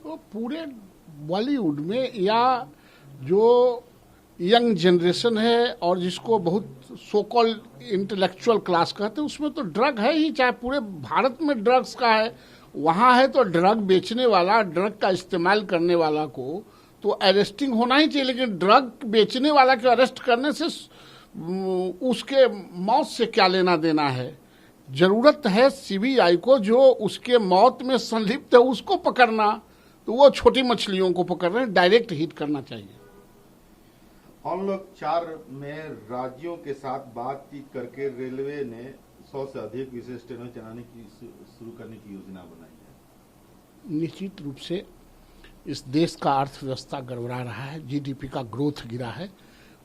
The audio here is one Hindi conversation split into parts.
तो पूरे बॉलीवुड में या जो यंग जनरेशन है और जिसको बहुत सो कॉल्ड इंटेलेक्चुअल क्लास कहते हैं, उसमें तो ड्रग है ही। चाहे पूरे भारत में ड्रग्स का है, वहाँ है तो ड्रग बेचने वाला, ड्रग का इस्तेमाल करने वाला को तो अरेस्टिंग होना ही चाहिए। लेकिन ड्रग बेचने वाला के अरेस्ट करने से उसके मौत से क्या लेना देना है? जरूरत है सीबीआई को जो उसके मौत में संलिप्त है उसको पकड़ना, तो वो छोटी मछलियों को पकड़ रहे हैं, डायरेक्ट हिट करना चाहिए। अनलॉक 4 में राज्यों के साथ बातचीत करके रेलवे ने 100 से अधिक विशेष ट्रेनें चलाने की शुरू करने की योजना बनाई है। निश्चित रूप से इस देश का अर्थव्यवस्था गड़बड़ा रहा है, जीडीपी का ग्रोथ गिरा है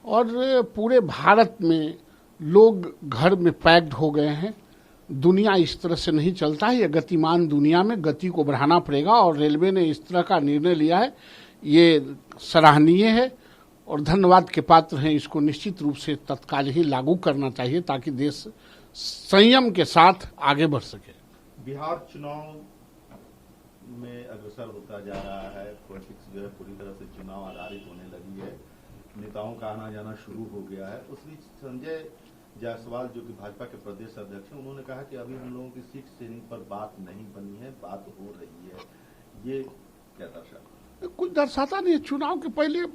और पूरे भारत में लोग घर में पैक्ड हो गए हैं। दुनिया इस तरह से नहीं चलता है। ये गतिमान दुनिया में गति को बढ़ाना पड़ेगा और रेलवे ने इस तरह का निर्णय लिया है, ये सराहनीय है और धन्यवाद के पात्र हैं। इसको निश्चित रूप से तत्काल ही लागू करना चाहिए ताकि देश संयम के साथ आगे बढ़ सके। बिहार चुनाव में अग्रसर होता जा रहा है, पॉलिटिक्स जो है पूरी तरह से चुनाव आधारित होने लगी है, नेताओं का आना जाना शुरू हो गया है। उस बीच संजय जायसवाल जो कि भाजपा के प्रदेश अध्यक्ष हैं, उन्होंने कहा कि अभी हम लोगों की सीट शेयरिंग पर बात नहीं बनी है, बात हो रही है। ये क्या दर्शाता? कुछ दर्शाता नहीं। चुनाव के पहले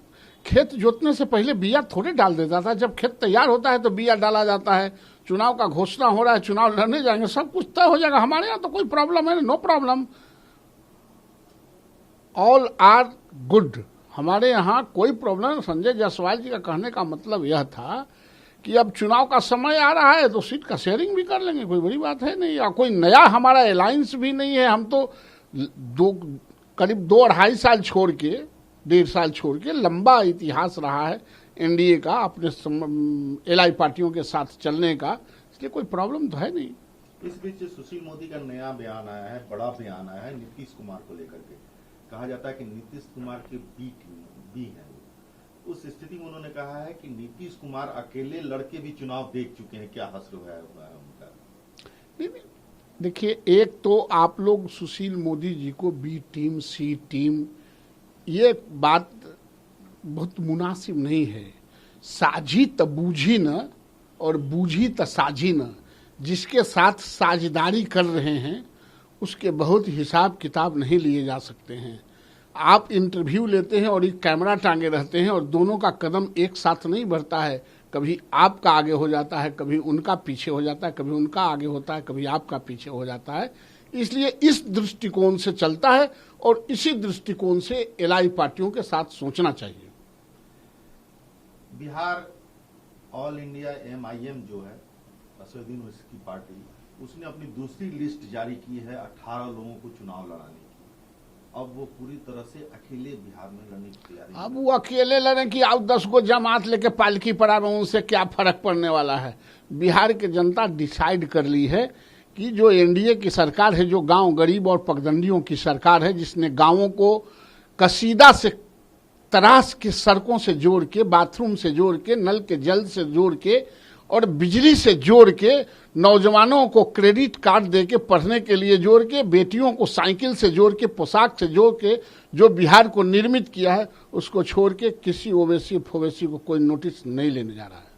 खेत जोतने से पहले बिया थोड़े डाल देता था। जब खेत तैयार होता है तो बिया डाला जाता है। चुनाव का घोषणा हो रहा है, चुनाव लड़ने जाएंगे, सब कुछ तय हो जाएगा। हमारे यहाँ तो कोई प्रॉब्लम है, no problem, all are good. हमारे यहाँ कोई प्रॉब्लम। संजय जायसवाल जी का कहने का मतलब यह था कि अब चुनाव का समय आ रहा है तो सीट का शेयरिंग भी कर लेंगे, कोई बड़ी बात है नहीं। या कोई नया हमारा अलायंस भी नहीं है। हम तो करीब 2-2.5 साल छोड़ के, 1.5 साल छोड़ के लंबा इतिहास रहा है एनडीए का, अपने एलआई पार्टियों के साथ चलने का, इसलिए कोई प्रॉब्लम तो है नहीं। इस बीच सुशील मोदी का नया बयान आया है, बड़ा बयान आया है नीतीश कुमार को लेकर के। कहा जाता है कि नीतीश कुमार के बी है। उस स्थिति में उन्होंने कहा है कि नीतीश कुमार अकेले लड़के भी चुनाव देख चुके हैं, क्या हश्र हुआ है उनका? नहीं, देखिए, एक तो आप लोग सुशील मोदी जी को बी टीम, सी टीम, ये बात बहुत मुनासिब नहीं है। साझी त बूझी न और बूझी त साझी न। जिसके साथ साझेदारी कर रहे हैं उसके बहुत हिसाब किताब नहीं लिए जा सकते हैं। आप इंटरव्यू लेते हैं और एक कैमरा टांगे रहते हैं और दोनों का कदम एक साथ नहीं बढ़ता है। कभी आपका आगे हो जाता है, कभी उनका पीछे हो जाता है, कभी उनका आगे होता है, कभी आपका पीछे हो जाता है। इसलिए इस दृष्टिकोण से चलता है और इसी दृष्टिकोण से एलआई पार्टियों के साथ सोचना चाहिए। बिहार ऑल इंडिया एमआईएम जो है, असदुद्दीन ओवैसी की पार्टी, उसने अपनी दूसरी लिस्ट जारी की है 18 लोगों को चुनाव लड़ाने की। अब वो पूरी तरह से अकेले बिहार में लड़ने की तैयारी। अब वो अकेले लड़े कि आप 10 गो जमात लेके पालकी पर आ रहे, उनसे क्या फर्क पड़ने वाला है? बिहार की जनता डिसाइड कर ली है कि जो एनडीए की सरकार है, जो गांव गरीब और पगडंडियों की सरकार है, जिसने गांवों को कसीदा से तराश के सड़कों से जोड़ के, बाथरूम से जोड़ के, नल के जल से जोड़ के और बिजली से जोड़ के, नौजवानों को क्रेडिट कार्ड दे के पढ़ने के लिए जोड़ के, बेटियों को साइकिल से जोड़ के, पोशाक से जोड़ के जो बिहार को निर्मित किया है, उसको छोड़ के किसी ओवैसी फोवैसी को कोई नोटिस नहीं लेने जा रहा है।